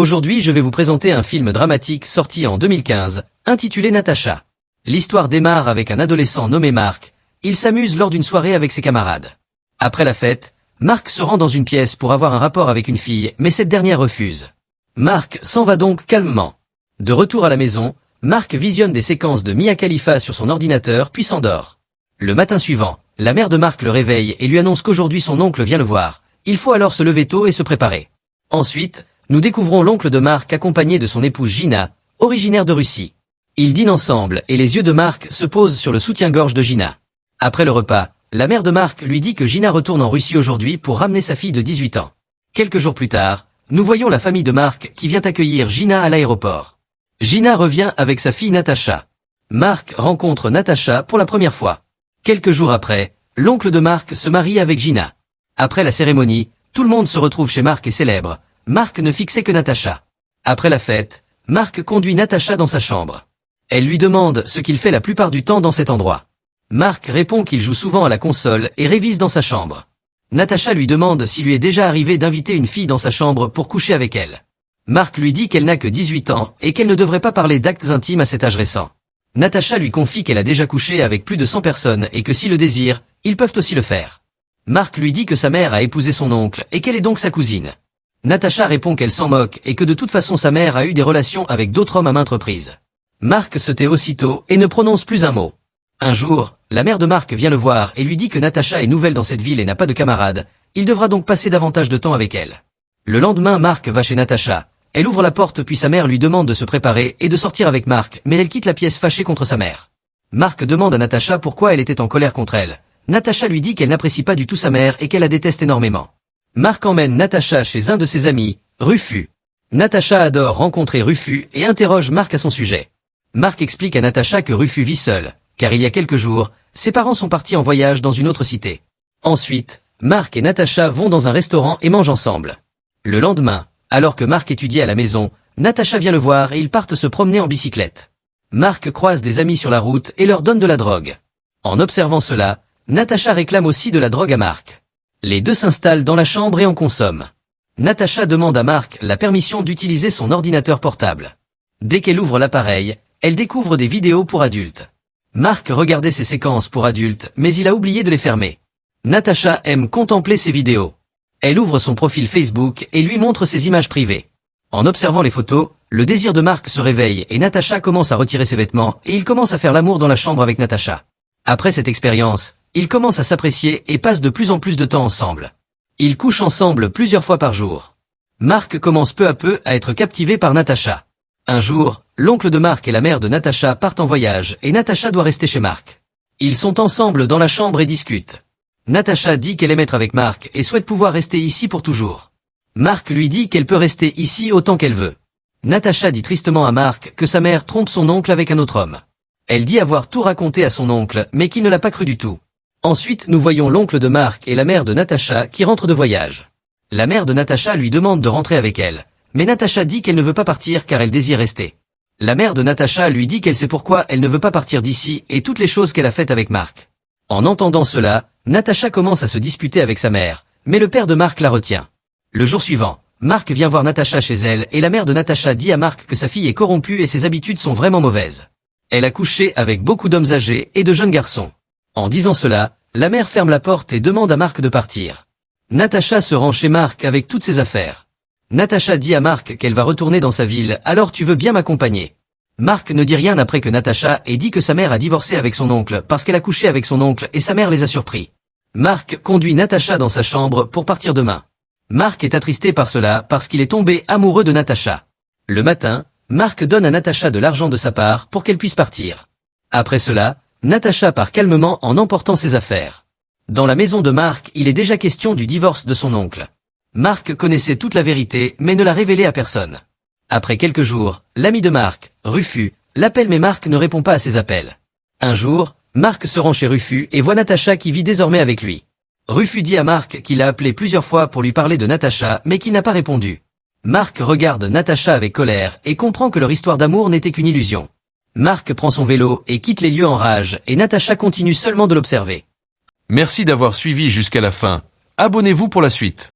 Aujourd'hui je vais vous présenter un film dramatique sorti en 2015, intitulé Natacha. L'histoire démarre avec un adolescent nommé Marc. Il s'amuse lors d'une soirée avec ses camarades. Après la fête, Marc se rend dans une pièce pour avoir un rapport avec une fille, mais cette dernière refuse. Marc s'en va donc calmement. De retour à la maison, Marc visionne des séquences de Mia Khalifa sur son ordinateur puis s'endort. Le matin suivant, la mère de Marc le réveille et lui annonce qu'aujourd'hui son oncle vient le voir. Il faut alors se lever tôt et se préparer. Ensuite, nous découvrons l'oncle de Marc accompagné de son épouse Gina, originaire de Russie. Ils dînent ensemble et les yeux de Marc se posent sur le soutien-gorge de Gina. Après le repas, la mère de Marc lui dit que Gina retourne en Russie aujourd'hui pour ramener sa fille de 18 ans. Quelques jours plus tard, nous voyons la famille de Marc qui vient accueillir Gina à l'aéroport. Gina revient avec sa fille Natacha. Marc rencontre Natacha pour la première fois. Quelques jours après, l'oncle de Marc se marie avec Gina. Après la cérémonie, tout le monde se retrouve chez Marc et célèbre. Marc ne fixait que Natacha. Après la fête, Marc conduit Natacha dans sa chambre. Elle lui demande ce qu'il fait la plupart du temps dans cet endroit. Marc répond qu'il joue souvent à la console et révise dans sa chambre. Natacha lui demande s'il lui est déjà arrivé d'inviter une fille dans sa chambre pour coucher avec elle. Marc lui dit qu'elle n'a que 18 ans et qu'elle ne devrait pas parler d'actes intimes à cet âge récent. Natacha lui confie qu'elle a déjà couché avec plus de 100 personnes et que s'ils le désirent, ils peuvent aussi le faire. Marc lui dit que sa mère a épousé son oncle et qu'elle est donc sa cousine. Natacha répond qu'elle s'en moque et que de toute façon sa mère a eu des relations avec d'autres hommes à maintes reprises. Marc se tait aussitôt et ne prononce plus un mot. Un jour, la mère de Marc vient le voir et lui dit que Natacha est nouvelle dans cette ville et n'a pas de camarades, il devra donc passer davantage de temps avec elle. Le lendemain Marc va chez Natacha, elle ouvre la porte puis sa mère lui demande de se préparer et de sortir avec Marc, mais elle quitte la pièce fâchée contre sa mère. Marc demande à Natacha pourquoi elle était en colère contre elle. Natacha lui dit qu'elle n'apprécie pas du tout sa mère et qu'elle la déteste énormément. Marc emmène Natacha chez un de ses amis, Rufus. Natacha adore rencontrer Rufus et interroge Marc à son sujet. Marc explique à Natacha que Rufus vit seul, car il y a quelques jours, ses parents sont partis en voyage dans une autre cité. Ensuite, Marc et Natacha vont dans un restaurant et mangent ensemble. Le lendemain, alors que Marc étudie à la maison, Natacha vient le voir et ils partent se promener en bicyclette. Marc croise des amis sur la route et leur donne de la drogue. En observant cela, Natacha réclame aussi de la drogue à Marc. Les deux s'installent dans la chambre et en consomment. Natacha demande à Marc la permission d'utiliser son ordinateur portable. Dès qu'elle ouvre l'appareil, elle découvre des vidéos pour adultes. Marc regardait ces séquences pour adultes, mais il a oublié de les fermer. Natacha aime contempler ces vidéos. Elle ouvre son profil Facebook et lui montre ses images privées. En observant les photos, le désir de Marc se réveille et Natacha commence à retirer ses vêtements et il commence à faire l'amour dans la chambre avec Natacha. Après cette expérience, ils commencent à s'apprécier et passent de plus en plus de temps ensemble. Ils couchent ensemble plusieurs fois par jour. Marc commence peu à peu à être captivé par Natacha. Un jour, l'oncle de Marc et la mère de Natacha partent en voyage et Natacha doit rester chez Marc. Ils sont ensemble dans la chambre et discutent. Natacha dit qu'elle aime être avec Marc et souhaite pouvoir rester ici pour toujours. Marc lui dit qu'elle peut rester ici autant qu'elle veut. Natacha dit tristement à Marc que sa mère trompe son oncle avec un autre homme. Elle dit avoir tout raconté à son oncle mais qu'il ne l'a pas cru du tout. Ensuite nous voyons l'oncle de Marc et la mère de Natacha qui rentrent de voyage. La mère de Natacha lui demande de rentrer avec elle, mais Natacha dit qu'elle ne veut pas partir car elle désire rester. La mère de Natacha lui dit qu'elle sait pourquoi elle ne veut pas partir d'ici et toutes les choses qu'elle a faites avec Marc. En entendant cela, Natacha commence à se disputer avec sa mère, mais le père de Marc la retient. Le jour suivant, Marc vient voir Natacha chez elle et la mère de Natacha dit à Marc que sa fille est corrompue et ses habitudes sont vraiment mauvaises. Elle a couché avec beaucoup d'hommes âgés et de jeunes garçons. En disant cela, la mère ferme la porte et demande à Marc de partir. Natacha se rend chez Marc avec toutes ses affaires. Natacha dit à Marc qu'elle va retourner dans sa ville, alors tu veux bien m'accompagner. Marc ne dit rien après que Natacha ait dit que sa mère a divorcé avec son oncle parce qu'elle a couché avec son oncle et sa mère les a surpris. Marc conduit Natacha dans sa chambre pour partir demain. Marc est attristé par cela parce qu'il est tombé amoureux de Natacha. Le matin, Marc donne à Natacha de l'argent de sa part pour qu'elle puisse partir. Après cela, Natacha part calmement en emportant ses affaires. Dans la maison de Marc, il est déjà question du divorce de son oncle. Marc connaissait toute la vérité mais ne l'a révélée à personne. Après quelques jours, l'ami de Marc, Rufus, l'appelle mais Marc ne répond pas à ses appels. Un jour, Marc se rend chez Rufus et voit Natacha qui vit désormais avec lui. Rufus dit à Marc qu'il a appelé plusieurs fois pour lui parler de Natacha mais qu'il n'a pas répondu. Marc regarde Natacha avec colère et comprend que leur histoire d'amour n'était qu'une illusion. Marc prend son vélo et quitte les lieux en rage et Natacha continue seulement de l'observer. Merci d'avoir suivi jusqu'à la fin. Abonnez-vous pour la suite.